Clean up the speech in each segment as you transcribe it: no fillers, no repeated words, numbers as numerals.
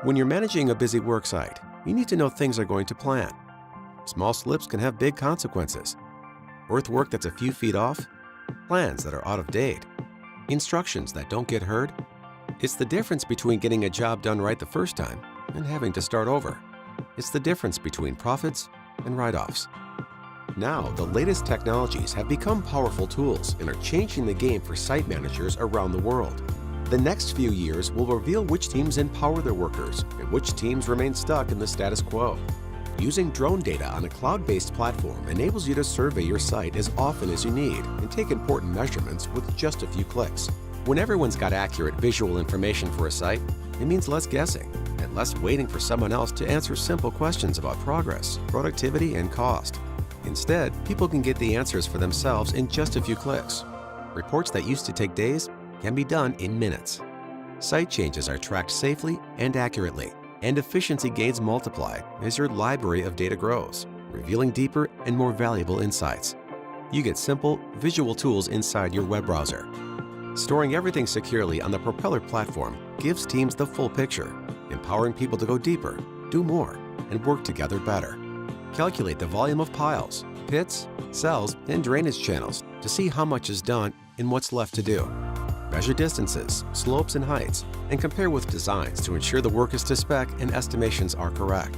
When you're managing a busy worksite, you need to know things are going to plan. Small slips can have big consequences. Earthwork that's a few feet off, plans that are out of date, instructions that don't get heard. It's the difference between getting a job done right the first time and having to start over. It's the difference between profits and write-offs. Now, the latest technologies have become powerful tools and are changing the game for site managers around the world. The next few years will reveal which teams empower their workers and which teams remain stuck in the status quo. Using drone data on a cloud-based platform enables you to survey your site as often as you need and take important measurements with just a few clicks. When everyone's got accurate visual information for a site, it means less guessing and less waiting for someone else to answer simple questions about progress, productivity, and cost. Instead, people can get the answers for themselves in just a few clicks. Reports that used to take days can be done in minutes. Site changes are tracked safely and accurately, and efficiency gains multiply as your library of data grows, revealing deeper and more valuable insights. You get simple, visual tools inside your web browser. Storing everything securely on the Propeller Platform gives teams the full picture, empowering people to go deeper, do more, and work together better. Calculate the volume of piles, pits, cells, and drainage channels to see how much is done and what's left to do. Measure distances, slopes, and heights, and compare with designs to ensure the work is to spec and estimations are correct.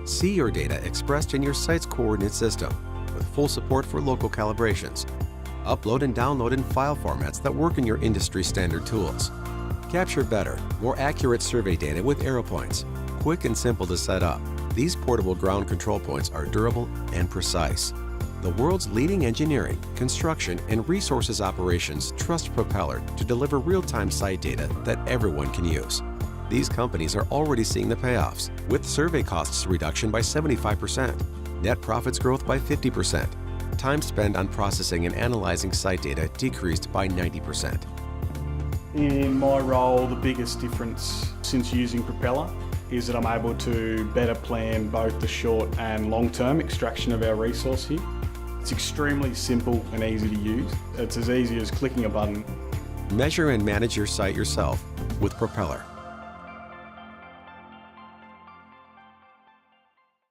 See your data expressed in your site's coordinate system, with full support for local calibrations. Upload and download in file formats that work in your industry standard tools. Capture better, more accurate survey data with arrow points. Quick and simple to set up, these portable ground control points are durable and precise. The world's leading engineering, construction, and resources operations trust Propeller to deliver real-time site data that everyone can use. These companies are already seeing the payoffs, with survey costs reduction by 75%, net profits growth by 50%, time spent on processing and analyzing site data decreased by 90%. In my role, the biggest difference since using Propeller is that I'm able to better plan both the short and long-term extraction of our resource here. It's extremely simple and easy to use. It's as easy as clicking a button. Measure and manage your site yourself with Propeller.